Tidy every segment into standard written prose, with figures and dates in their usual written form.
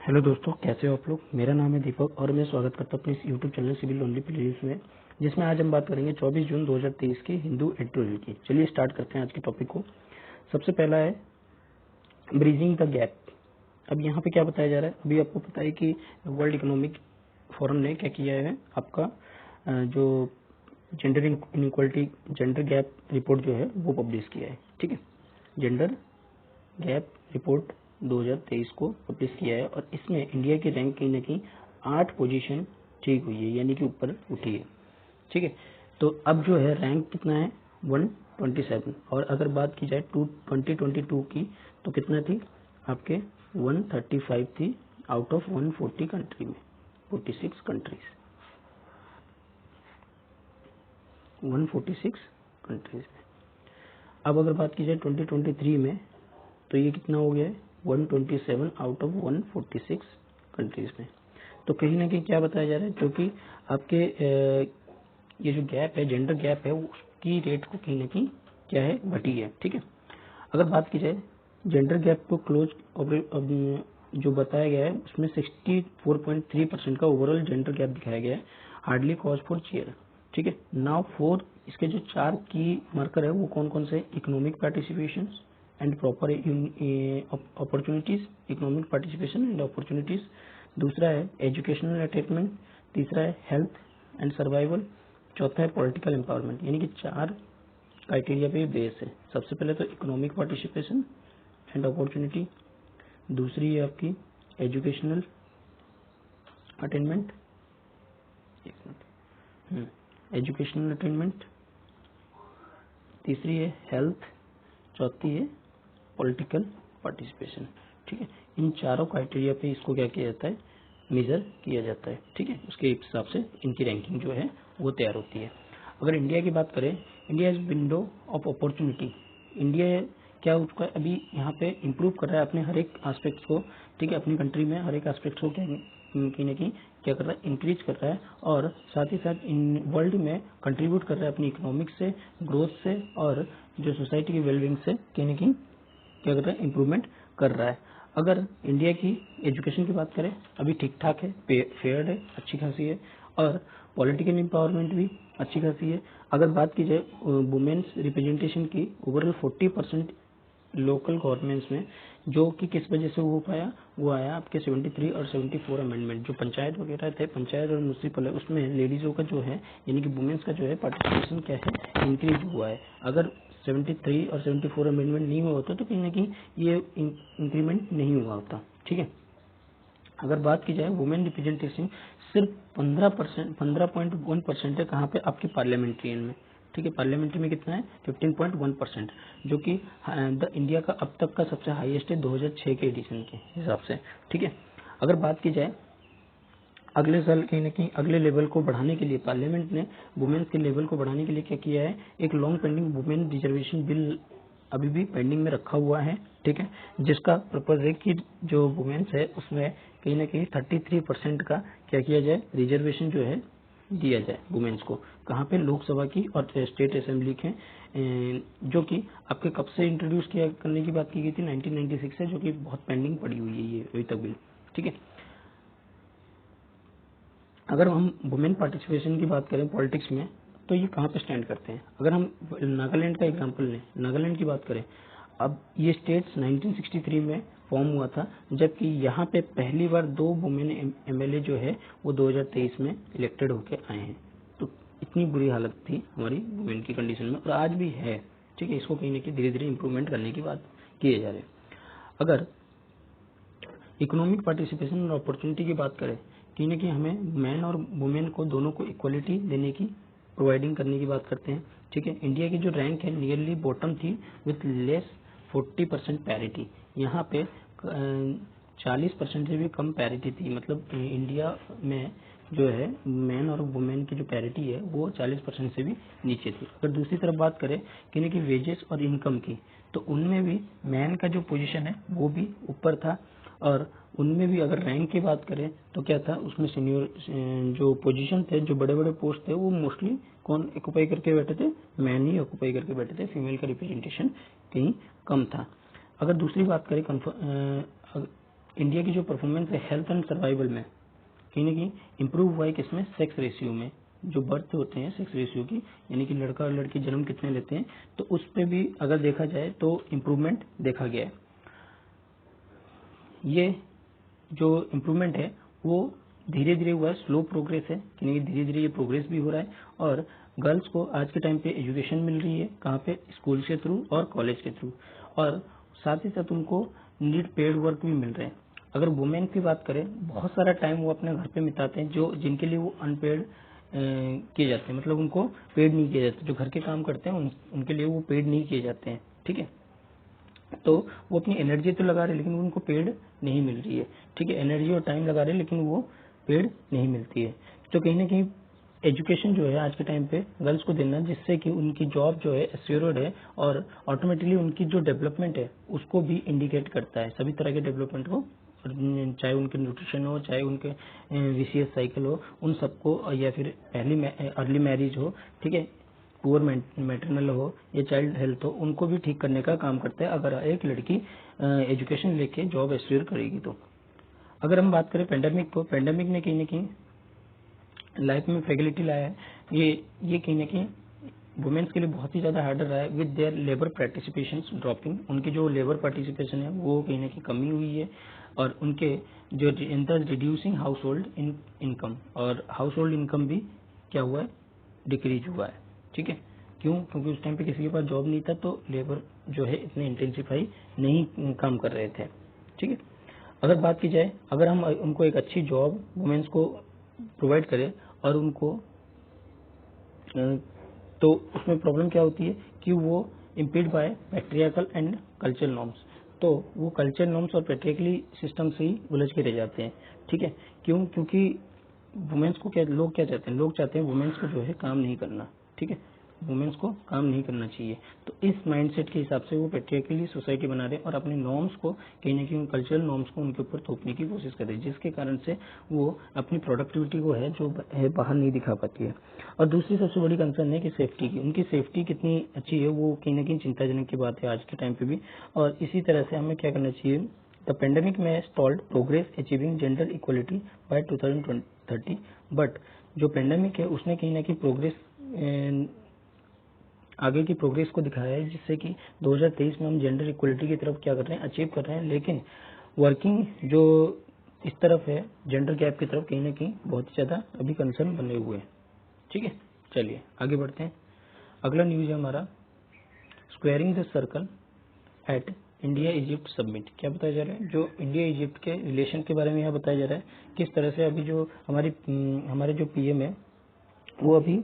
Hello दोस्तों, कैसे हो आप लोग। मेरा नाम है दीपक और मैं स्वागत करता हूं अपने इस YouTube channel civil only playlist में, जिसमें आज हम बात करेंगे 24 जून 2023 की हिंदू एडिटोरियल की। चलिए स्टार्ट करते हैं आज के टॉपिक को। सबसे पहला है ब्रिजिंग द गैप। अब यहाँ पे क्या बताया जा रहा है, अभी आपको पता है कि वर्ल्ड इकोनॉमिक फोरम ने क्या किया है, आपका जो gender inequality gender gap report जो है वो पब्लिश किया है। ठीक है, जेंडर गैप रिपोर्ट 2023 को पब्लिश किया है और इसमें इंडिया की रैंक कहीं ना कहीं 8 पोजीशन ठीक हुई है, यानी कि ऊपर उठी है। ठीक है, तो अब जो है रैंक कितना है 127, और अगर बात की जाए 2022 की तो कितना थी आपके 135 थी आउट ऑफ 140 कंट्री में, 46 कंट्रीज, 146 कंट्रीज में। अब अगर बात की जाए 2023 में तो ये कितना हो गया है 127 आउट ऑफ 146 कंट्रीज में। तो कहीं ना कहीं क्या बताया जा रहा है, जो कि आपके ये जो गैप है, जेंडर गैप है, उसकी रेट को कहीं ना कहीं क्या है घटी है। ठीक है, अगर बात की जाए जेंडर गैप को क्लोज जो बताया गया है उसमें 64.3% का ओवरऑल जेंडर गैप दिखाया गया है, हार्डली कॉज फॉर चेयर। ठीक है, नाउ फोर इसके जो 4 की मार्कर है वो कौन कौन से, economic participation and proper opportunities, economic participation and opportunities. दूसरा है एजुकेशनल अटेनमेंट, तीसरा है हेल्थ एंड सर्वाइवल, चौथा है पॉलिटिकल एम्पावरमेंट। यानी कि 4 क्राइटेरिया पे बेस है। सबसे पहले तो इकोनॉमिक पार्टिसिपेशन एंड अपॉर्चुनिटी, दूसरी है आपकी एजुकेशनल अटेनमेंट, एजुकेशनल अटेनमेंट, तीसरी है हेल्थ, चौथी है पॉलिटिकल पार्टिसिपेशन। ठीक है, इन चारों क्राइटेरिया पे इसको क्या किया जाता है, मेजर किया जाता है। ठीक है, उसके हिसाब से इनकी रैंकिंग जो है वो तैयार होती है। अगर इंडिया की बात करें, India is window of opportunity. India क्या उसका अभी यहाँ पे इम्प्रूव कर रहा है अपने हर एक एस्पेक्ट्स को। ठीक है, अपनी कंट्री में हर एक एस्पेक्ट्स को कहीं ना कहीं क्या कर रहा है, इंक्रीज कर रहा है, और साथ ही साथ इन वर्ल्ड में कंट्रीब्यूट कर रहा है अपनी इकोनॉमिक से, ग्रोथ से, और जो सोसाइटी की वेलबिंग से कहीं ना कहीं क्या कर रहा है, इम्प्रूवमेंट कर रहा है। अगर इंडिया की एजुकेशन की बात करें, अभी ठीक ठाक है, फेयर है, अच्छी खासी है, और पॉलिटिकल एम्पावरमेंट भी अच्छी खासी है। अगर बात की जाए वुमेन्स रिप्रेजेंटेशन की, ओवरऑल 40% लोकल गवर्नमेंट्स में, जो कि किस वजह से हो पाया, वो आया आपके 73 और 74 अमेंडमेंट, जो पंचायत वगैरह थे, पंचायत और म्यूनिसिपल है, उसमें लेडीजों का जो है यानी कि वुमेन्स का जो है पार्टिसिपेशन क्या है, इंक्रीज हुआ है। अगर 73 और 74 अमेंडमेंट नहीं हुआ होता तो कहीं ना कहीं ये इंक्रीमेंट नहीं हुआ होता। ठीक है, अगर बात की जाए वुमेन रिप्रेजेंटेशन सिर्फ 15.1% है, कहाँ पे, आपके पार्लियामेंट्रियन में। ठीक है, पार्लियामेंट्री में कितना है 15.1%, जो कि द इंडिया का अब तक का सबसे हाईएस्ट है 2006 के एडिशन के हिसाब से। ठीक है, अगर बात की जाए अगले साल कहीं ना कहीं अगले लेवल को बढ़ाने के लिए पार्लियामेंट ने वुमेन्स के लेवल को बढ़ाने के लिए क्या किया है, एक long pending women reservation bill अभी भी पेंडिंग में रखा हुआ है। ठीक है, जिसका पर्पज है कि जो वुमेन्स है उसमें कहीं ना कहीं 33% का क्या किया जाए, रिजर्वेशन जो है दिया जाए वुमेन्स को। कहाँ पे, लोकसभा की और स्टेट असेंबली के, जो कि आपके कब से इंट्रोड्यूस किया करने की बात की गई थी, 1996 से, जो कि बहुत पेंडिंग पड़ी हुई है ये अभी तक बिल। ठीक है, अगर हम वुमेन पार्टिसिपेशन की बात करें पॉलिटिक्स में तो ये कहाँ पे स्टैंड करते हैं। अगर हम नागालैंड का एग्जांपल लें, नागालैंड की बात करें, अब ये स्टेट्स 1963 में फॉर्म हुआ था, जबकि यहाँ पे पहली बार 2 वुमेन एमएलए जो है वो 2023 में इलेक्टेड होके आए हैं। तो इतनी बुरी हालत थी हमारी वुमेन की कंडीशन में, और आज भी है। ठीक है, इसको कहीं ना कहीं धीरे धीरे इंप्रूवमेंट करने की बात किए जा रहे हैं। अगर इकोनॉमिक पार्टिसिपेशन और अपॉर्चुनिटी की बात करें, कहीं ना कहीं हमें मैन और वुमेन को दोनों को इक्वलिटी देने की, प्रोवाइडिंग करने की बात करते हैं। ठीक है, इंडिया की जो रैंक है नियरली बॉटम थी विथ लेस 40% पैरिटी। यहाँ पे 40% से भी कम पैरिटी थी, मतलब इंडिया में जो है मैन और वुमेन की जो पैरिटी है वो 40% से भी नीचे थी। अगर दूसरी तरफ बात करें कि वेजेस और इनकम की, तो उनमें भी मैन का जो पोजीशन है वो भी ऊपर था, और उनमें भी अगर रैंक की बात करें तो क्या था, उसमें सीनियर जो पोजीशन थे, जो बड़े बड़े पोस्ट थे, वो मोस्टली कौन ऑक्युपाई करके बैठे थे, मैन ही ऑक्युपाई करके बैठे थे, फीमेल का रिप्रेजेंटेशन कहीं कम था। अगर दूसरी बात करें इंडिया की जो परफॉर्मेंस है हेल्थ एंड सर्वाइवल में कहीं ना कहीं इम्प्रूव हुआ है, किसमें, सेक्स रेशियो में, जो बर्थ होते हैं सेक्स रेशियो की, यानी कि लड़का और लड़की जन्म कितने लेते हैं, तो उस पर भी अगर देखा जाए तो इम्प्रूवमेंट देखा गया है। ये जो इम्प्रूवमेंट है वो धीरे धीरे हुआ है, स्लो प्रोग्रेस है, यानी कि धीरे धीरे ये प्रोग्रेस भी हो रहा है। और गर्ल्स को आज के टाइम पे एजुकेशन मिल रही है, कहाँ पे, स्कूल के थ्रू और कॉलेज के थ्रू, और साथ ही साथ उनको नीड पेड वर्क भी मिल रहे हैं। अगर वुमेन की बात करें, बहुत सारा टाइम वो अपने घर पे बिताते हैं, जो जिनके लिए वो अनपेड किए जाते हैं, मतलब उनको पेड नहीं किए जाते। जो घर के काम करते हैं उनके लिए वो पेड नहीं किए जाते हैं, ठीक है। तो वो अपनी एनर्जी तो लगा रहे हैं लेकिन उनको पेड नहीं मिल रही है, ठीक है। एनर्जी और टाइम लगा रहे हैं लेकिन वो पेड नहीं मिलती है। तो कहीं ना कहीं एजुकेशन जो है आज के टाइम पे गर्ल्स को देना, जिससे कि उनकी जॉब जो है एश्योर्ड है और ऑटोमेटिकली उनकी जो डेवलपमेंट है उसको भी इंडिकेट करता है, सभी तरह के डेवलपमेंट को, चाहे उनके न्यूट्रिशन हो, चाहे उनके विसीएस साइकिल हो, उन सबको, या फिर पहली अर्ली मैरिज हो, ठीक है, पुअर मैटरनल हो या चाइल्ड हेल्थ हो, उनको भी ठीक करने का काम करता है अगर एक लड़की एजुकेशन लेके जॉब एश्योर करेगी तो। अगर हम बात करें पेंडेमिक को, पेंडेमिक ने कहीं ना कहीं लाइफ में फ्रेगिलिटी लाया है। ये कहीं ना कहीं वुमेन्स के लिए बहुत ही ज्यादा हार्डर रहा है, with their labour participation dropping. उनकी जो लेबर पार्टिसिपेशन है वो कहीं ना कहीं कमी हुई है, और उनके जो रिड्यूसिंग हाउस होल्ड इनकम, और हाउस होल्ड इनकम भी क्या हुआ है, डिक्रीज हुआ है, ठीक है। क्यों? क्योंकि उस टाइम पे किसी के पास जॉब नहीं था, तो लेबर जो है इतने इंटेंसिफाई नहीं काम कर रहे थे, ठीक है। अगर बात की जाए, अगर हम उनको एक अच्छी जॉब वुमेन्स को प्रोवाइड करें और उनको तो उसमें प्रॉब्लम क्या होती है कि वो impede by patriarchal and cultural norms, तो वो कल्चर नॉर्म्स और पैट्रियार्कली सिस्टम से ही उलझ के रह जाते हैं, ठीक है। क्यों? क्योंकि वुमेन्स को लोग क्या चाहते हैं, लोग चाहते हैं वुमेन्स को जो है काम नहीं करना, ठीक है, वुमेन्स को काम नहीं करना चाहिए। तो इस माइंडसेट के हिसाब से वो पैट्रियार्कली सोसाइटी बना रहे हैं और अपने नॉर्म्स को कहीं ना कहीं कल्चरल नॉर्म्स को उनके ऊपर थोपने की कोशिश कर रहे हैं, जिसके कारण से वो अपनी प्रोडक्टिविटी को है जो है बाहर नहीं दिखा पाती है। और दूसरी सबसे बड़ी कंसर्न है कि सेफ्टी की, उनकी सेफ्टी कितनी अच्छी है वो कहीं ना कहीं चिंताजनक की बात है आज के टाइम पे भी। और इसी तरह से हमें क्या करना चाहिए, द पेंडेमिक में stalled progress achieving gender equality by 2030, but जो पेंडेमिक है उसने कहीं ना कहीं प्रोग्रेस, आगे की प्रोग्रेस को दिखाया है, जिससे कि 2023 में हम जेंडर इक्वलिटी की तरफ क्या कर रहे हैं, अचीव कर रहे हैं। लेकिन वर्किंग जो इस तरफ है जेंडर गैप की तरफ, कहीं ना कहीं बहुत ही ज्यादा अभी कंसर्न बने हुए हैं, ठीक है। चलिए आगे बढ़ते हैं। अगला न्यूज है हमारा, squaring the circle eight India Egypt summit. क्या बताया जा रहा है, जो इंडिया इजिप्ट के रिलेशन के बारे में यहाँ बताया जा रहा है, किस तरह से अभी जो हमारे जो पीएम है वो अभी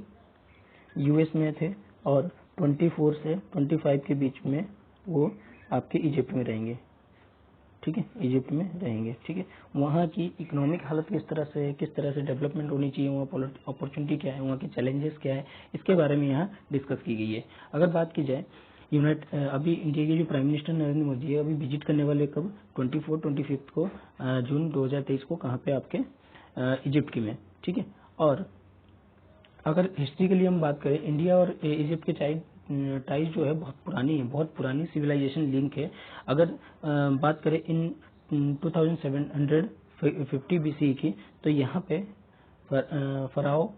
यूएस में थे और 24 से 25 के बीच में वो आपके इजिप्ट में रहेंगे, ठीक है, इजिप्ट में रहेंगे, ठीक है। वहाँ की इकोनॉमिक हालत किस तरह से है, किस तरह से डेवलपमेंट होनी चाहिए, वहाँ अपॉर्चुनिटी क्या है, वहाँ के चैलेंजेस क्या है, इसके बारे में यहाँ डिस्कस की गई है। अगर बात की जाए अभी इंडिया के जो प्राइम मिनिस्टर नरेंद्र मोदी है अभी विजिट करने वाले कब, 24-25 को जून 2023 को, कहाँ पे, आपके इजिप्ट की में, ठीक है। और अगर हिस्ट्री के लिए हम बात करें, इंडिया और इजिप्ट के टाइज जो है बहुत पुरानी है, बहुत पुरानी सिविलाइजेशन लिंक है। अगर बात करें इन 2750 BCE की, तो यहाँ पे फराओ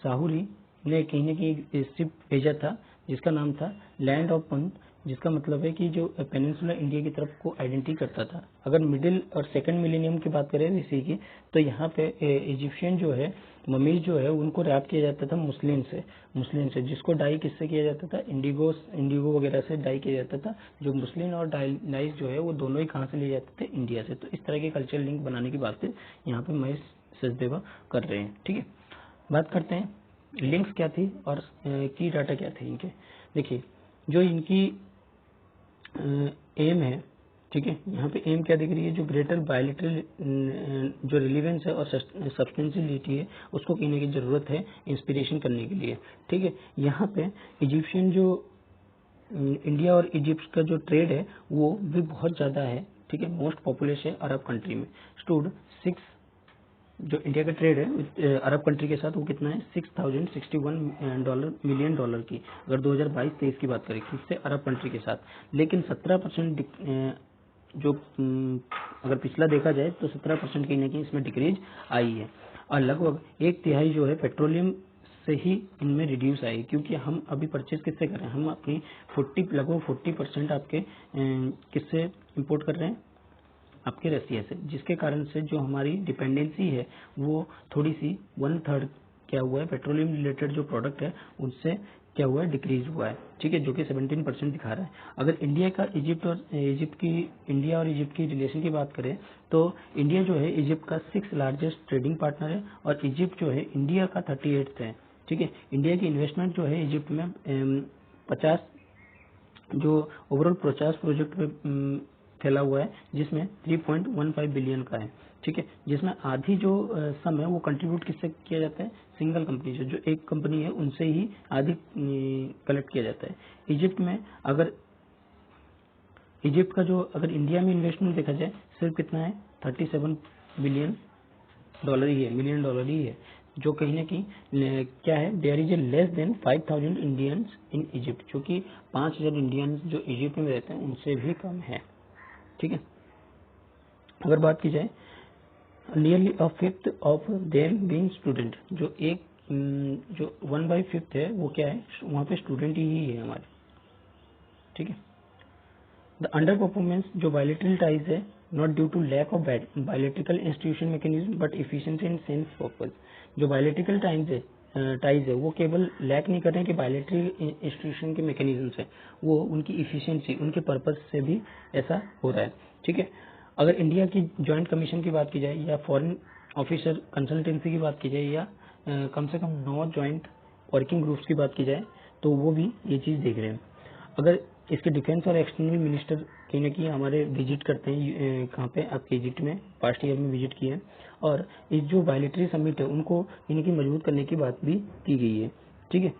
साहुरी ने कहीं न कहीं एक शिप भेजा था जिसका नाम था लैंड ऑफ पंत, जिसका मतलब है कि जो पेनिनसुला इंडिया की तरफ को आइडेंटिटी करता था। अगर मिडिल और सेकंड मिलेनियम की बात करें इसी की, तो यहाँ पे इजिप्शियन जो है ममीज जो है उनको रैप किया जाता था मुस्लिम से, जिसको डाई किससे किया जाता था, इंडिगो वगैरह से डाई किया जाता था। जो मुस्लिम और डाइस जो है वो दोनों ही कहाँ से लिए जाते थे, इंडिया से। तो इस तरह के कल्चर लिंक बनाने की बात यहाँ पे महेश सचदेवा कर रहे हैं, ठीक है। बात करते हैं लिंक्स क्या थी और की डाटा क्या थे इनके। देखिए जो इनकी एम है, ठीक है, यहाँ पे एम क्या दिख रही है, जो ग्रेटर बायलिटरल जो रिलीवेंस है और सब्सटेंशियलिटी है उसको कहने की जरूरत है इंस्पिरेशन करने के लिए, ठीक है। यहाँ पे इजिप्शियन जो इंडिया और इजिप्ट का जो ट्रेड है वो भी बहुत ज़्यादा है, ठीक है। मोस्ट पॉपुलेशन अरब कंट्री में स्टूड 6, जो इंडिया का ट्रेड है अरब कंट्री के साथ वो कितना है, $6061 मिलियन की, अगर 2022-23 की बात करें किससे, अरब कंट्री के साथ। लेकिन 17% जो अगर पिछला देखा जाए तो 17% कहीं ना कहीं इसमें डिक्रीज आई है, और लगभग एक तिहाई जो है पेट्रोलियम से ही इनमें रिड्यूस आई, क्योंकि हम अभी परचेज किससे कर रहे हैं, हम अपनी लगभग 40% आपके किससे इंपोर्ट कर रहे हैं, आपके रसिया से, जिसके कारण से जो हमारी डिपेंडेंसी है वो थोड़ी सी 1/3 क्या हुआ है, पेट्रोलियम रिलेटेड जो प्रोडक्ट है उनसे क्या हुआ है, डिक्रीज हुआ है, ठीक है, जो कि 17% दिखा रहा है। अगर इंडिया और इजिप्ट की रिलेशन की बात करें तो इंडिया जो है इजिप्ट का 6th लार्जेस्ट ट्रेडिंग पार्टनर है, और इजिप्ट जो है इंडिया का 38th है, ठीक है। इंडिया की इन्वेस्टमेंट जो है इजिप्ट में 50 जो ओवरऑल 50 प्रोजेक्ट में फैला हुआ है, जिसमें 3.15 बिलियन का है, ठीक है, जिसमें आधी जो सम है वो कंट्रीब्यूट किससे किया जाता है, सिंगल कंपनी से, जो एक कंपनी है उनसे ही आधी कलेक्ट किया जाता है। इजिप्ट में अगर इजिप्ट का जो अगर इंडिया में इन्वेस्टमेंट देखा जाए सिर्फ कितना है, 37 बिलियन डॉलर ही है, मिलियन डॉलर ही है, जो कहीं ना कहीं क्या है, there is a less than 5,000 Indians in Egypt, जो कि 5,000 इंडियंस जो इजिप्ट में रहते हैं उनसे भी कम है, ठीक है। अगर बात की जाए nearly a fifth of them being student, जो 1/5 है वो क्या है, वहाँ पे स्टूडेंट ही है हमारे, ठीक है। द अंडर परफॉर्मेंस जो बायलेटरल टाइज है, not due to lack of bilateral institution mechanism but efficiency in sense purpose, जो बायलेट्रिकल टाइज है वो केवल लैक नहीं कर रहे हैं कि बायलेटरी इंस्टीट्यूशन के मैकेनिज्म से, वो उनकी इफिशिएंसी, उनके पर्पज से भी ऐसा हो रहा है, ठीक है। अगर इंडिया की ज्वाइंट कमीशन की बात की जाए या फॉरेन ऑफिसर कंसल्टेंसी की बात की जाए या कम से कम 9 ज्वाइंट वर्किंग ग्रुप्स की बात की जाए तो वो भी ये चीज़ देख रहे हैं। अगर इसके डिफेंस और एक्सटर्नल मिनिस्टर कहीं ना कहीं हमारे विजिट करते हैं, कहाँ पे, आपके इजिप्ट में पास्ट ईयर में विजिट किए हैं, और इस जो बायलेटरी समिट है उनको कहीं ना कहीं मजबूत करने की बात भी की गई है, ठीक है।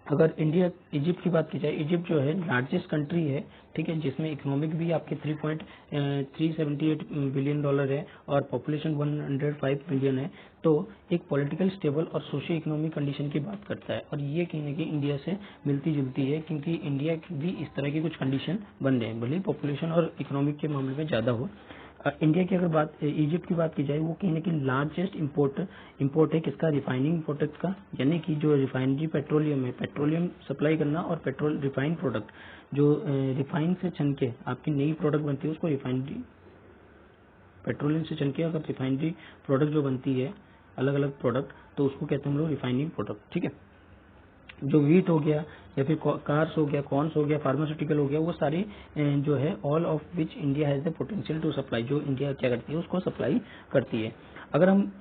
अगर इजिप्ट की बात की जाए, इजिप्ट जो है लार्जेस्ट कंट्री है, ठीक है, जिसमें इकोनॉमिक भी आपके 3.378 बिलियन डॉलर है और पॉपुलेशन 105 मिलियन है, तो एक पॉलिटिकल स्टेबल और सोशियो इकोनॉमिक कंडीशन की बात करता है, और ये कहीं ना कहीं इंडिया से मिलती जुलती है, क्योंकि इंडिया की भी इस तरह की कुछ कंडीशन बन रहे हैं, भले ही पॉपुलेशन और इकोनॉमिक के मामले में ज़्यादा हो। इंडिया की अगर बात इजिप्ट की बात की जाए, वो कहीं ना कहीं लार्जेस्ट इंपोर्ट है किसका, रिफाइनिंग प्रोडक्ट का, यानी कि जो रिफाइनरी पेट्रोलियम है, पेट्रोलियम सप्लाई करना और पेट्रोल रिफाइंड प्रोडक्ट जो रिफाइन से छन के आपकी नई प्रोडक्ट बनती है उसको रिफाइनरी, पेट्रोलियम से छन के अगर रिफाइनरी प्रोडक्ट जो बनती है अलग अलग प्रोडक्ट, तो उसको कहते हैं हम लोग रिफाइनिंग प्रोडक्ट, ठीक है। जो वीट हो गया या फिर कार्स हो गया, कॉर्न्स हो गया, फार्मास्यूटिकल हो गया, वो सारी जो है all of which India has the potential to supply, जो इंडिया क्या करती है उसको सप्लाई करती है। अगर हम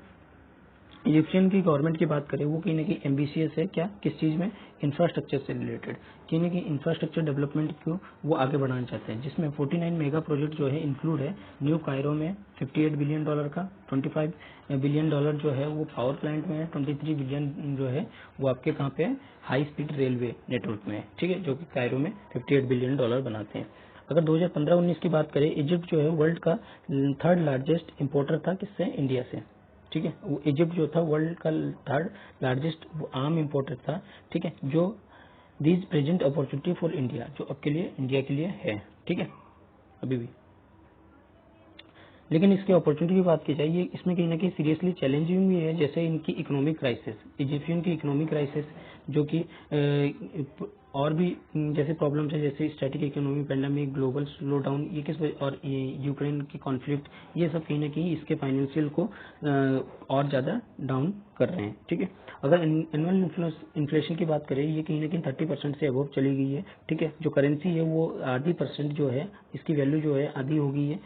इजिप्शियन की गवर्नमेंट की बात करें, वो कहीं ना कहीं एम्बिशियस है, क्या, किस चीज़ में, इंफ्रास्ट्रक्चर से रिलेटेड, कहीं ना कहीं इंफ्रास्ट्रक्चर डेवलपमेंट को वो आगे बढ़ाना चाहते हैं, जिसमें 49 मेगा प्रोजेक्ट जो है इंक्लूड है। न्यू कायरो में 58 बिलियन डॉलर का, 25 बिलियन डॉलर जो है वो पावर प्लांट में है, 23 बिलियन जो है वो आपके कहाँ पे, हाई स्पीड रेलवे नेटवर्क में है, ठीक है, जो कि कायरो में 58 बिलियन डॉलर बनाते हैं। अगर 2015-19 की बात करें, इजिप्ट जो है वर्ल्ड का 3rd लार्जेस्ट इंपोर्टर था, किससे, इंडिया से, ठीक है। वो इजिप्ट जो था वर्ल्ड का 3rd लार्जेस्ट आर्म इंपोर्टर था, ठीक है, जो these present opportunity for India, जो अब के लिए इंडिया के लिए है, ठीक है, अभी भी। लेकिन इसके अपॉर्चुनिटी की बात की जाए, ये इसमें कहीं ना कहीं सीरियसली चैलेंजिंग भी है, जैसे इनकी इकोनॉमिक क्राइसिस, इजिप्शियन की इकोनॉमिक क्राइसिस, जो कि और भी जैसे प्रॉब्लम्स है, जैसे static economy, pandemic, global slow down, ये किस वजह, और यूक्रेन की कॉन्फ्लिक्ट, ये सब कहीं ना कहीं इसके फाइनेंशियल को और ज़्यादा डाउन कर रहे हैं, ठीक है। अगर एनुअल इन्फ्लेशन की बात करें, ये कहीं ना कहीं 30% से अबव चली गई है, ठीक है। जो करेंसी है वो आधी परसेंट जो है, इसकी वैल्यू जो है आधी हो गई है,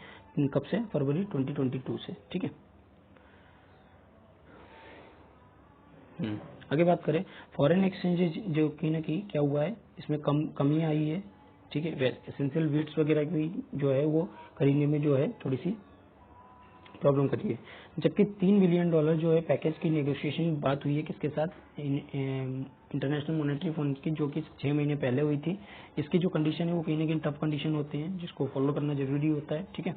कब से, फरवरी 2022 से, ठीक है। आगे बात करें, फॉरेन एक्सचेंज जो कहीं ना कहीं क्या हुआ है, इसमें कमी आई है, ठीक है। एसेंशियल वीट्स वगैरह की जो है वो खरीदने में जो है थोड़ी सी प्रॉब्लम करी है, जबकि 3 बिलियन डॉलर जो है पैकेज की नेगोशिएशन बात हुई है किसके साथ, इंटरनेशनल मॉनेटरी फंड की, जो कि 6 महीने पहले हुई थी। इसकी जो कंडीशन है वो कहीं ना कहीं टफ कंडीशन होते हैं, जिसको फॉलो करना जरूरी होता है, ठीक है।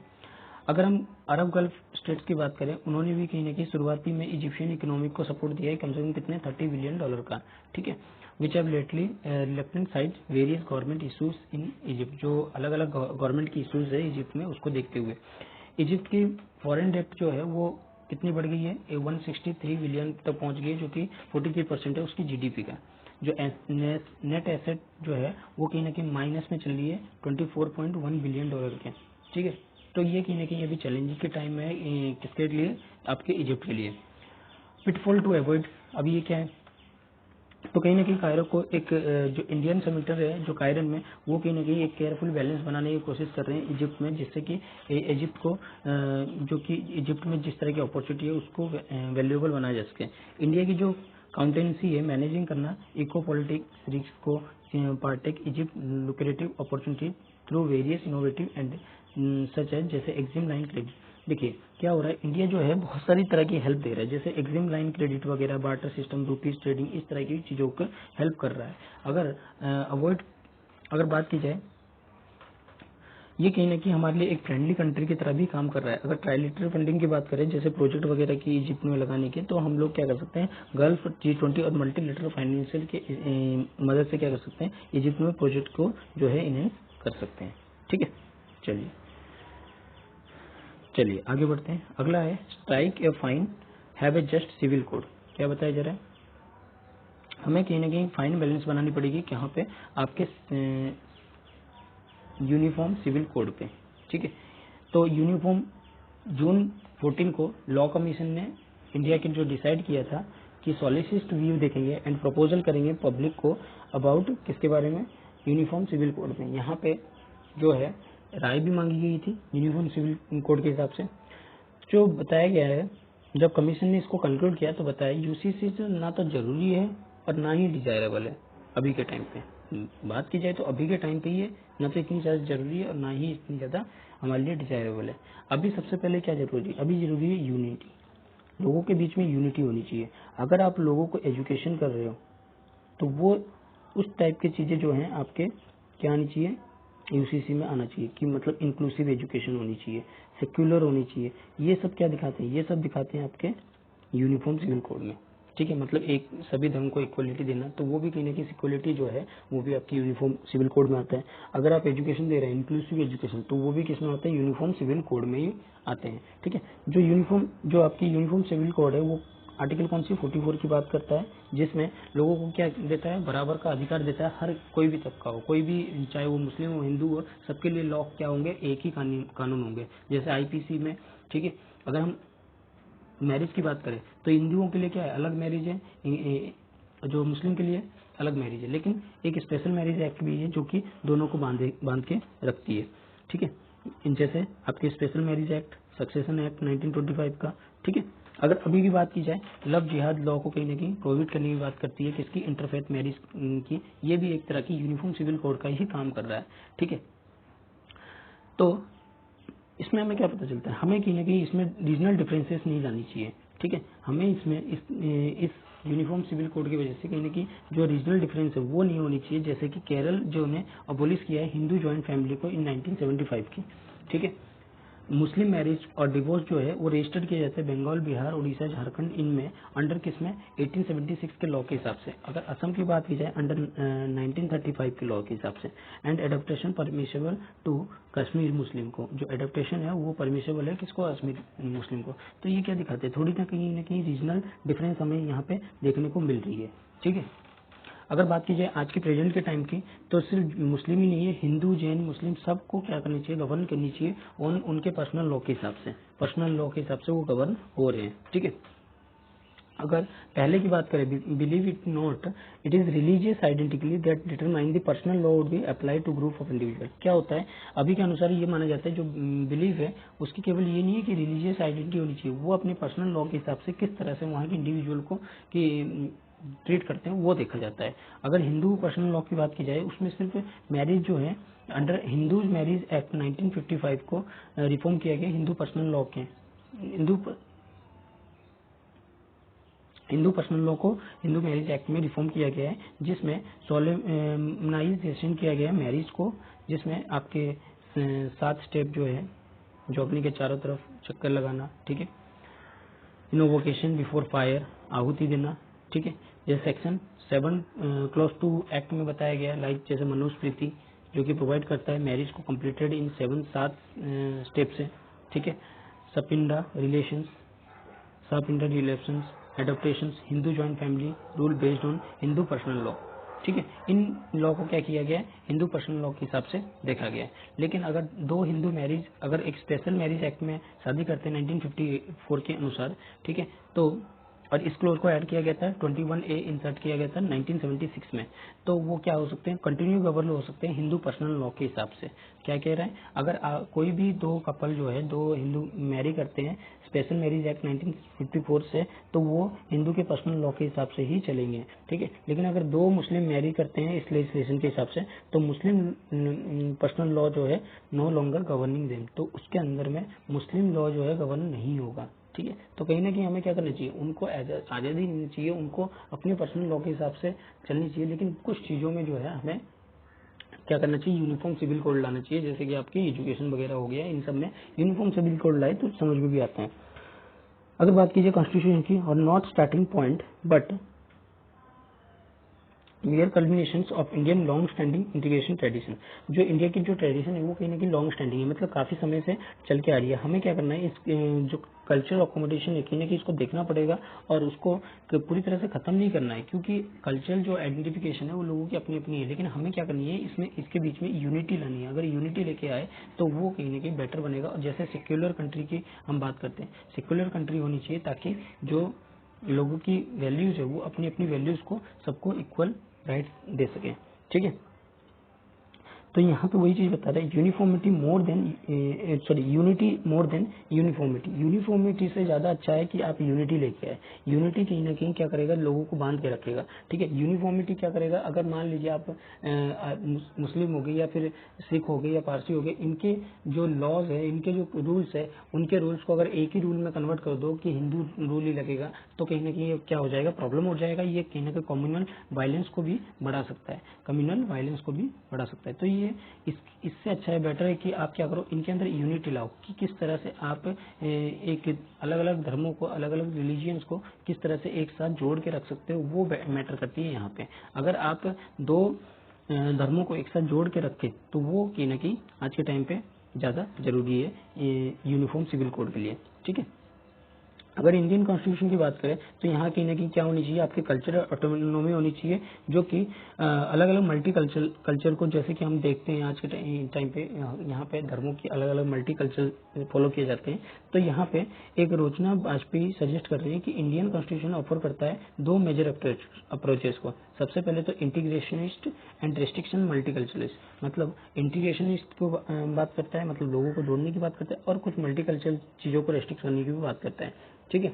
अगर हम अरब गल्फ स्टेट्स की बात करें, उन्होंने भी कहीं ना कहीं शुरुआती में इजिप्शियन इकोनॉमिक को सपोर्ट दिया है कम से कम कितने $30 बिलियन का, ठीक है, which have lately lieutenant side various government issues in Egypt, जो अलग अलग गवर्नमेंट की इशूज है इजिप्ट में, उसको देखते हुए इजिप्ट की फॉरेन डेप्ट जो है वो कितनी बढ़ गई है, 163 बिलियन तक पहुंच गई है, जो कि 43% है उसकी जीडीपी का। जो नेट एसेट जो है वो कहीं ना कहीं माइनस में चल रही है $24.1 बिलियन के, ठीक है। तो ये कहीं ना कहीं अभी चैलेंजिंग के टाइम है किसके लिए, आपके इजिप्ट के लिए। पिटफॉल टू अवॉइड, अभी ये क्या है, तो कहीं ना कहीं कायरो को एक जो इंडियन समिटर है जो कायरन में, वो कहीं ना कहीं एक केयरफुल बैलेंस बनाने की कोशिश कर रहे हैं इजिप्ट में, जिससे कि इजिप्ट को जो कि इजिप्ट में जिस तरह की अपॉर्चुनिटी है उसको वैल्यूएबल बनाया जा सके। इंडिया की जो काउंटेंसी है मैनेजिंग करना इको पॉलिटिक्स रिस्क को पार्टेक Egypt lucrative opportunity through various innovative and such as जैसे एक्जिम लाइन क्रेडिट। देखिए क्या हो रहा है, इंडिया जो है बहुत सारी तरह की हेल्प दे रहा है, जैसे एक्जिम लाइन क्रेडिट वगैरह, बार्टर सिस्टम, रुपीज ट्रेडिंग, इस तरह की चीज़ों को हेल्प कर रहा है। अगर बात की जाए, ये कहीं ना कहीं हमारे लिए एक फ्रेंडली कंट्री की तरह भी काम कर रहा है। अगर ट्राइलेटरल फंडिंग की बात करें, जैसे प्रोजेक्ट वगैरह की इजिप्ट में लगाने के, तो हम लोग क्या कर सकते हैं, गल्फ G20 और मल्टीलेटरल फाइनेंशियल के मदद से क्या कर सकते हैं, इजिप्ट में प्रोजेक्ट को जो है इन्हें कर सकते हैं, ठीक है। चलिए आगे बढ़ते हैं। अगला है strike a fine have a just civil code. क्या बताया जा रहा है, हमें कहीं ना कहीं फाइन बैलेंस बनानी पड़ेगी यहाँ पे आपके यूनिफॉर्म सिविल कोड पे, ठीक है। तो यूनिफॉर्म जून 14 को लॉ कमीशन ने इंडिया के जो डिसाइड किया था कि सॉलिसिस्ट व्यू देखेंगे एंड प्रपोजल करेंगे पब्लिक को अबाउट किसके बारे में, यूनिफॉर्म सिविल कोड में। यहाँ पे जो है राय भी मांगी गई थी यूनिफॉर्म सिविल कोड के हिसाब से। जो बताया गया है, जब कमीशन ने इसको कंक्लूड किया तो बताया यूसीसी ना तो जरूरी है और ना ही डिजायरेबल है अभी के टाइम पे। बात की जाए तो अभी के टाइम पे ये ना तो इतनी ज़्यादा जरूरी है और ना ही इतनी ज़्यादा हमारे लिए डिजायरेबल है। अभी सबसे पहले क्या जरूरी है, अभी जरूरी है यूनिटी, लोगों के बीच में यूनिटी होनी चाहिए। अगर आप लोगों को एजुकेशन कर रहे हो तो वो उस टाइप की चीज़ें जो हैं आपके क्या आनी चाहिए, यूसीसी में आना चाहिए, कि मतलब इंक्लूसिव एजुकेशन होनी चाहिए, सेक्युलर होनी चाहिए। ये सब क्या दिखाते हैं, ये सब दिखाते हैं आपके यूनिफॉर्म सिविल कोड में, ठीक है। मतलब एक सभी धर्म को इक्वलिटी देना, तो वो भी कहीं ना कहीं इक्वलिटी जो है वो भी आपकी यूनिफॉर्म सिविल कोड में आता है। अगर आप एजुकेशन दे रहे हैं इंक्लूसिव एजुकेशन, तो वो भी किस में आता है, यूनिफॉर्म सिविल कोड में ही आते हैं, ठीक है। जो आपकी यूनिफॉर्म सिविल कोड है वो आर्टिकल कौन सी 44 की बात करता है, जिसमें लोगों को क्या देता है, बराबर का अधिकार देता है। हर कोई भी तबका हो, कोई भी, चाहे वो मुस्लिम हो हिंदू हो, सबके लिए लॉ क्या होंगे, एक ही कानून होंगे। जैसे आईपीसी में, ठीक है। अगर हम मैरिज की बात करें तो हिंदुओं के लिए क्या है, अलग मैरिज है, जो मुस्लिम के लिए अलग मैरिज है, लेकिन एक स्पेशल मैरिज एक्ट भी है जो कि दोनों को बांध के रखती है, ठीक है। जैसे आपके special marriage act, succession act 1925 का, ठीक है। अगर अभी की बात की जाए, लव जिहाद लॉ को कहीं ना कहीं प्रोहिबिट करने की बात करती है, किसकी, इंटरफेथ मैरिज की। ये भी एक तरह की यूनिफॉर्म सिविल कोड का ही काम कर रहा है, ठीक है। तो इसमें हमें क्या पता चलता है, हमें कहीं ना कहीं इसमें रीजनल डिफरेंसेस नहीं लानी चाहिए, ठीक है। हमें इसमें इस यूनिफॉर्म सिविल कोड की वजह से कहीं ना कहीं जो रीजनल डिफरेंस है वो नहीं होनी चाहिए। जैसे कि केरल जो ने अबोलिश किया है हिंदू जॉइंट फैमिली को इन 1975 की, ठीक है। मुस्लिम मैरिज और डिवोर्स जो है वो रजिस्टर्ड किए जाते हैं बंगाल, बिहार, उड़ीसा, झारखंड, इनमें अंडर किसमें 1876 के लॉ के हिसाब से। अगर असम की बात की जाए अंडर 1935 के लॉ के हिसाब से। And adaptation permissible to Kashmir Muslim को, जो एडेप्टेशन है वो परमिशेबल है किसको, कश्मीर मुस्लिम को। तो ये क्या दिखाते हैं, थोड़ी ना कहीं रीजनल डिफरेंस हमें यहाँ पे देखने को मिल रही है, ठीक है। अगर बात की जाए आज के प्रेजेंट के टाइम की, तो सिर्फ मुस्लिम ही नहीं है, हिंदू, जैन, मुस्लिम सबको क्या करनी चाहिए, गवर्न करनी चाहिए उनके पर्सनल लॉ के हिसाब से। पर्सनल लॉ के हिसाब से वो गवर्न हो रहे हैं, ठीक है। अगर पहले की बात करें, believe it not, it is religious identity that determine the personal law would be apply to group of individual. क्या होता है, अभी के अनुसार ये माना जाता है जो बिलीव है उसकी केवल ये नहीं है कि रिलीजियस आइडेंटिटी होनी चाहिए, वो अपने पर्सनल लॉ के हिसाब से किस तरह से वहाँ के इंडिविजुअल को कि ट्रीट करते हैं वो देखा जाता है। अगर हिंदू पर्सनल लॉ की बात की जाए, उसमें सिर्फ मैरिज जो है अंडर हिंदू मैरिज एक्ट 1955 को रिफॉर्म किया गया, हिंदू पर्सनल लॉ के हिंदू पर्सनल लॉ को हिंदू मैरिज एक्ट में रिफॉर्म किया गया है, जिसमें सोलेमनाइजेशन किया गया है मैरिज को, जिसमें आपके 7 स्टेप जो है जो अग्नि के चारों तरफ चक्कर लगाना, ठीक है। इनोवोकेशन बिफोर फायर, आहुति देना, ठीक है। जैसे सेक्शन 7 क्लॉज 2 एक्ट में बताया गया है, लाइक जैसे मनुस्मृति जो कि प्रोवाइड करता है मैरिज को कंप्लीटेड इन 7 स्टेप से, ठीक है। Sapinda relations, adoptions, Hindu joint family rule based on Hindu personal law, ठीक है। इन लॉ को क्या किया गया है, हिंदू पर्सनल लॉ के हिसाब से देखा गया है। लेकिन अगर दो हिंदू मैरिज अगर एक स्पेशल मैरिज एक्ट में शादी करते हैं 1954 के अनुसार, ठीक है, तो और इस क्लोज को ऐड किया गया था 21A इंसर्ट किया गया था 1976 में, तो वो क्या हो सकते हैं, कंटिन्यू गवर्न हो सकते हैं हिंदू पर्सनल लॉ के हिसाब से। क्या कह रहा है, अगर कोई भी दो कपल जो है, दो हिंदू मैरी करते हैं स्पेशल मैरिज एक्ट 1954 से, तो वो हिंदू के पर्सनल लॉ के हिसाब से ही चलेंगे, ठीक है। लेकिन अगर दो मुस्लिम मैरी करते हैं इस लेजिस्लेशन के हिसाब से, तो मुस्लिम पर्सनल लॉ जो है नो लॉन्गर गवर्निंग देम, तो उसके अंदर में मुस्लिम लॉ जो है गवर्न नहीं होगा, ठीक है। तो कहीं ना कहीं हमें क्या करना चाहिए, उनको आज़ादी देनी चाहिए, उनको अपने पर्सनल लॉ के हिसाब से चलनी चाहिए। लेकिन कुछ चीज़ों में जो है हमें क्या करना चाहिए, यूनिफॉर्म सिविल कोड लाना चाहिए, जैसे कि आपकी एजुकेशन वगैरह हो गया, इन सब में यूनिफॉर्म सिविल कोड लाए तो समझ में भी आता है। अगर बात कीजिए कॉन्स्टिट्यूशन की, और not starting point but mere culminations of Indian long standing integration tradition, जो इंडिया की जो ट्रेडिशन है वो कहीं ना कहीं लॉन्ग स्टैंडिंग है, मतलब काफी समय से चल के आ रही है। हमें क्या करना है, इस जो कल्चरल अकोमोडेशन है कहीं ना कहीं इसको देखना पड़ेगा और उसको पूरी तरह से खत्म नहीं करना है, क्योंकि कल्चरल जो आइडेंटिफिकेशन है वो लोगों की अपनी अपनी है, लेकिन हमें क्या करनी है, इसमें इसके बीच में यूनिटी लानी है। अगर यूनिटी लेके आए तो वो कहीं ना कहीं बेटर बनेगा। और जैसे सेक्युलर कंट्री की हम बात करते हैं, सेक्युलर कंट्री होनी चाहिए ताकि जो लोगों की वैल्यूज है वो अपनी अपनी वैल्यूज को सबको इक्वल राइट दे सके, ठीक है। तो यहाँ पे वही चीज बता रहे हैं, uniformity more than unity more than uniformity. Uniformity से ज्यादा अच्छा है कि आप यूनिटी लेके आए। यूनिटी कहीं ना कहीं क्या करेगा, लोगों को बांध के रखेगा, ठीक है। यूनिफॉर्मिटी क्या करेगा, अगर मान लीजिए आप मुस्लिम हो गए या फिर सिख हो गए या पारसी हो गए, इनके जो लॉज है, इनके जो रूल्स है, उनके रूल्स को अगर एक ही रूल में कन्वर्ट कर दो कि हिंदू रूल ही लगेगा, तो कहीं ना कहीं क्या हो जाएगा, प्रॉब्लम हो जाएगा। ये कहीं ना कहीं कम्युनल वायलेंस को भी बढ़ा सकता है, कम्युनल वायलेंस को भी बढ़ा सकता है। तो ये इससे अच्छा है, बेटर है कि आप क्या करो, इनके अंदर यूनिटी लाओ कि किस तरह से आप एक अलग अलग धर्मों को, अलग अलग रिलीजियंस को किस तरह से एक साथ जोड़ के रख सकते हो, वो मैटर करती है यहाँ पे। अगर आप दो धर्मों को एक साथ जोड़ के रखे तो वो कहीं ना कहीं आज के टाइम पे ज़्यादा जरूरी है यूनिफॉर्म सिविल कोड के लिए, ठीक है। अगर इंडियन कॉन्स्टिट्यूशन की बात करें तो यहाँ कहीं ना कहीं क्या होनी चाहिए, आपकी कल्चरल ऑटोनोमी होनी चाहिए, जो कि अलग अलग मल्टी कल्चर को, जैसे कि हम देखते हैं आज के टाइम पे यहाँ पे धर्मों की अलग अलग मल्टी कल्चर फॉलो किए जाते हैं। तो यहाँ पे एक रोचना वाजपेयी सजेस्ट कर रही है कि इंडियन कॉन्स्टिट्यूशन ऑफर करता है दो मेजर अप्रोचेस को। सबसे पहले तो इंटीग्रेशनिस्ट एंड रेस्ट्रिक्शन मल्टीकल्चरलिस्ट, मतलब इंटीग्रेशनिस्ट को बात करता है, मतलब लोगों को जोड़ने की बात करता है, और कुछ मल्टीकल्चरल चीज़ों को रेस्ट्रिक्ट करने की भी बात करता है, ठीक है।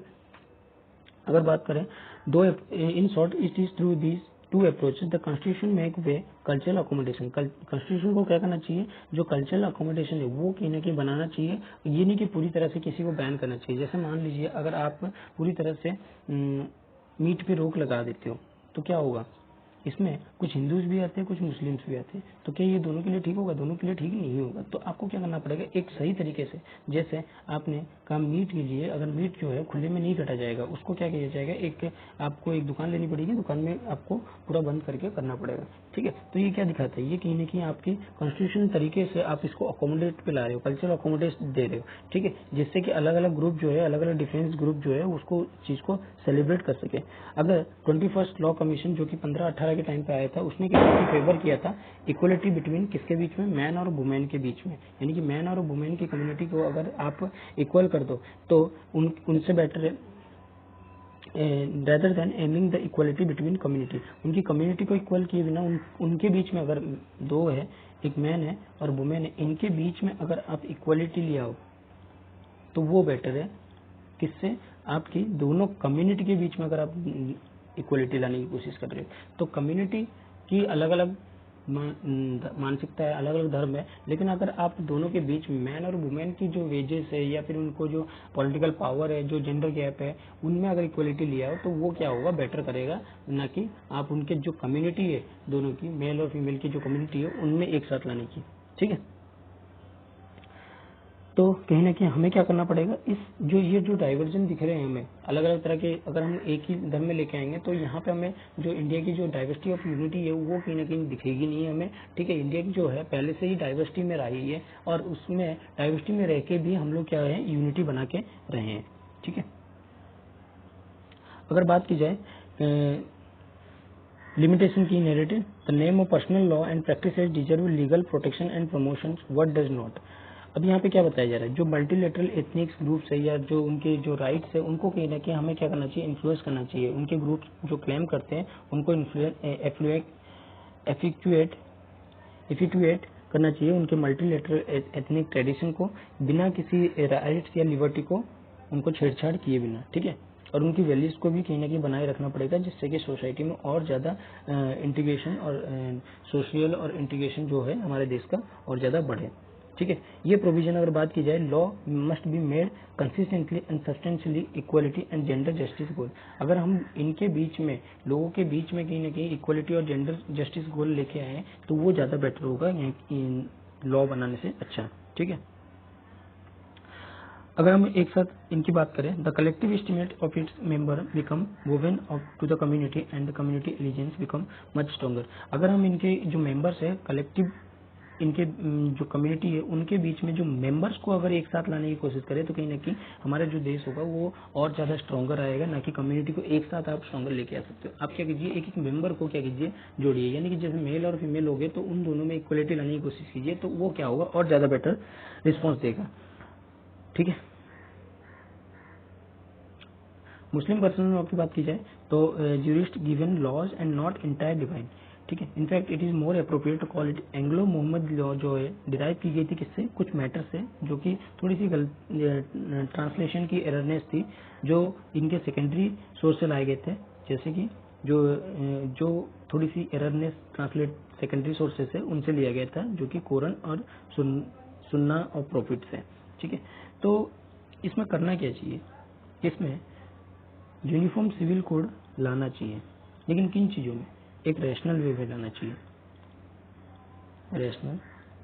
अगर बात करें दो, in short it is through these two approaches the constitution make way cultural accommodation. Constitution को क्या करना चाहिए, जो कल्चरल अकोमोडेशन है वो कहीं ना कहीं बनाना चाहिए। ये नहीं कि पूरी तरह से किसी को बैन करना चाहिए। जैसे मान लीजिए अगर आप पूरी तरह से मीट पे रोक लगा देते हो तो क्या होगा, इसमें कुछ हिंदूज भी आते हैं, कुछ मुस्लिम्स भी आते हैं, तो क्या ये दोनों के लिए ठीक होगा? दोनों के लिए ठीक नहीं होगा। तो आपको क्या करना पड़ेगा, एक सही तरीके से, जैसे आपने कहा मीट के लिए, अगर मीट जो है खुले में नहीं कटा जाएगा, उसको क्या किया जाएगा, एक आपको एक दुकान लेनी पड़ेगी, दुकान में आपको पूरा बंद करके करना पड़ेगा, ठीक है। तो ये क्या दिखाता है, ये कहीं ना कहीं आपकी कॉन्स्टिट्यूशन तरीके से आप इसको अकोमोडेट पे ला रहे हो, कल्चरल अकोमोडेट दे रहे हो, ठीक है, जिससे कि अलग अलग ग्रुप जो है, अलग अलग डिफेंस ग्रुप जो है उसको चीज को सेलिब्रेट कर सके। अगर 21st लॉ कमीशन जो कि 15-18 के टाइम पे आया था, उसने किसकी फेवर किया था, इक्वलिटी बिटवीन किसके बीच में, मैन और वुमेन के बीच में, यानी कि मैन और वुमेन की कम्युनिटी को अगर आप इक्वल कर दो तो उनसे बेटर है rather than aiming the equality between community. उनकी कम्युनिटी को इक्वल किए बिना उनके बीच में अगर दो है, एक मैन है और वुमेन है, इनके बीच में अगर आप इक्वलिटी ले आओ तो वो बेटर है। किससे, आपकी दोनों कम्युनिटी के बीच में अगर आप इक्वलिटी लाने की कोशिश कर रहे हो, तो कम्युनिटी की अलग अलग मानसिकता है, अलग अलग धर्म है, लेकिन अगर आप दोनों के बीच मैन और वुमेन की जो वेजेस है या फिर उनको जो पॉलिटिकल पावर है, जो जेंडर गैप है, उनमें अगर इक्वलिटी लिया हो तो वो क्या होगा, बेटर करेगा, ना कि आप उनके जो कम्युनिटी है दोनों की, मेल और फीमेल की जो कम्युनिटी है, उनमें एक साथ लाने की, ठीक है। तो कहीं ना कहीं हमें क्या करना पड़ेगा, इस जो ये जो डाइवर्जन दिख रहे हैं हमें अलग अलग तरह के, अगर हम एक ही धर्म में लेके आएंगे तो यहाँ पे हमें जो इंडिया की जो डाइवर्सिटी ऑफ यूनिटी है वो कहीं ना कहीं दिखेगी नहीं हमें। ठीक है, इंडिया की जो है पहले से ही डाइवर्सिटी में रही है और उसमें डाइवर्सिटी में रह के भी हम लोग क्या है, यूनिटी बना के रहे हैं। ठीक है, अगर बात की जाए लिमिटेशन की narrative, the name of personal law and practices deserve legal protection and promotion, what does not. अब यहाँ पे क्या बताया जा रहा है, जो मल्टीलेटरल एथनिक्स ग्रुप्स है या जो उनके जो राइट्स है उनको कहीं ना कहीं हमें क्या करना चाहिए, इन्फ्लुएंस करना चाहिए। उनके ग्रुप्स जो क्लेम करते हैं उनको इफिक्चुएट करना चाहिए उनके मल्टीलेटरल एथनिक ट्रेडिशन को बिना किसी राइट्स या लिबर्टी को उनको छेड़छाड़ किए बिना। ठीक है, और उनकी वैल्यूज को भी कहीं ना कहीं बनाए रखना पड़ेगा जिससे कि सोसाइटी में और ज़्यादा इंटीग्रेशन और सोशल और इंटीग्रेशन जो है हमारे देश का और ज़्यादा बढ़े। ठीक है, ये प्रोविजन अगर बात की जाए, law must be made consistently and substantially equality and gender justice goal. अगर हम इनके बीच में, लोगों के बीच में कहीं ना कहीं इक्वलिटी और जेंडर जस्टिस गोल लेके आए तो वो ज़्यादा बेटर होगा लॉ बनाने से अच्छा। ठीक है, अगर हम एक साथ इनकी बात करें, the collective estimate of its member become woven of to the community and the community allegiance become much stronger. अगर हम इनके जो मेंबर्स है कलेक्टिव, इनके जो कम्युनिटी है उनके बीच में जो मेंबर्स को अगर एक साथ लाने की कोशिश करें तो कहीं ना कहीं हमारा जो देश होगा वो और ज़्यादा स्ट्रॉन्गर आएगा, ना कि कम्युनिटी को एक साथ आप स्ट्रॉन्गर लेके आ सकते हो। आप क्या कीजिए, एक एक मेंबर को क्या कीजिए, जोड़िए, यानी कि जैसे मेल और फीमेल हो गए तो उन दोनों में इक्वलिटी लाने की कोशिश कीजिए, तो वो क्या होगा, और ज़्यादा बेटर रिस्पॉन्स देगा। ठीक है, मुस्लिम पर्सन की बात की जाए तो jurist given laws and not entire divine. ठीक है, in fact it is more appropriate to call it Anglo Muhammad law, जो है डिराइव की गई थी किससे, कुछ मैटर से, जो कि थोड़ी सी ट्रांसलेशन की एररनेस थी जो इनके सेकेंडरी सोर्स से लाए गए थे, जैसे कि जो थोड़ी सी एररनेस ट्रांसलेट सेकेंडरी सोर्सेस है उनसे लिया गया था, जो कि कुरान और सुन्ना और प्रॉफिट से। ठीक है, तो इसमें करना क्या चाहिए, इसमें यूनिफॉर्म सिविल कोड लाना चाहिए, लेकिन किन चीज़ों में, एक रैशनल वे में लाना चाहिए, रैशनल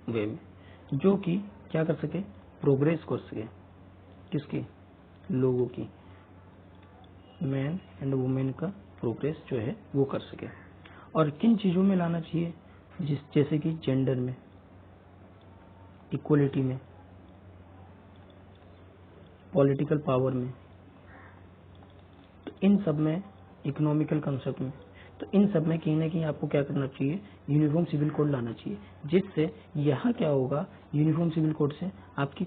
वे में, जो कि क्या कर सके, प्रोग्रेस कर सके, किसकी, लोगों की, मैन एंड वुमेन का प्रोग्रेस जो है वो कर सके। और किन चीज़ों में लाना चाहिए, जैसे कि जेंडर में, इक्वलिटी में, पॉलिटिकल पावर में, तो इन सब में, इकोनॉमिकल कंसेप्ट में, तो इन सब में कहीं ना कहीं आपको क्या करना चाहिए, यूनिफॉर्म सिविल कोड लाना चाहिए, जिससे यहाँ क्या होगा, यूनिफॉर्म सिविल कोड से आपकी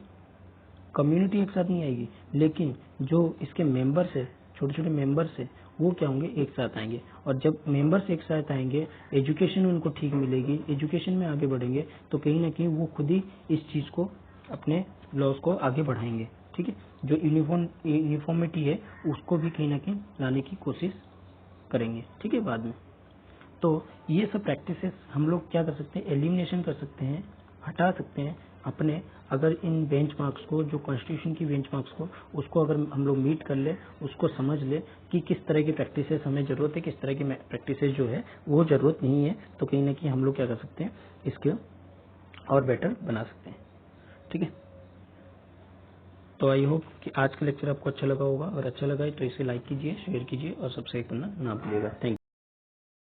कम्युनिटी एक साथ नहीं आएगी, लेकिन जो इसके मेंबर्स है, छोटे छोटे मेंबर्स है, वो क्या होंगे, एक साथ आएंगे। और जब मेंबर्स एक साथ आएंगे, एजुकेशन उनको ठीक मिलेगी, एजुकेशन में आगे बढ़ेंगे, तो कहीं ना कहीं वो खुद ही इस चीज़ को, अपने लॉज को आगे बढ़ाएंगे। ठीक है, जो यूनिफॉर्मिटी है उसको भी कहीं ना कहीं लाने की कोशिश करेंगे। ठीक है, बाद में तो ये सब प्रैक्टिसेस हम लोग क्या कर सकते हैं, एलिमिनेशन कर सकते हैं, हटा सकते हैं अपने, अगर इन बेंचमार्क्स को, जो कॉन्स्टिट्यूशन की बेंचमार्क्स को, उसको अगर हम लोग मीट कर ले, उसको समझ ले कि किस तरह की प्रैक्टिसेस हमें ज़रूरत है, किस तरह की प्रैक्टिसेस जो है वो ज़रूरत नहीं है, तो कहीं ना कहीं हम लोग क्या कर सकते हैं, इसके और बेटर बना सकते हैं। ठीक है, तो आई होप कि आज का लेक्चर आपको अच्छा लगा होगा, अगर अच्छा लगा है तो इसे लाइक कीजिए, शेयर कीजिए और सब्सक्राइब करना ना भूलिएगा। Thank you.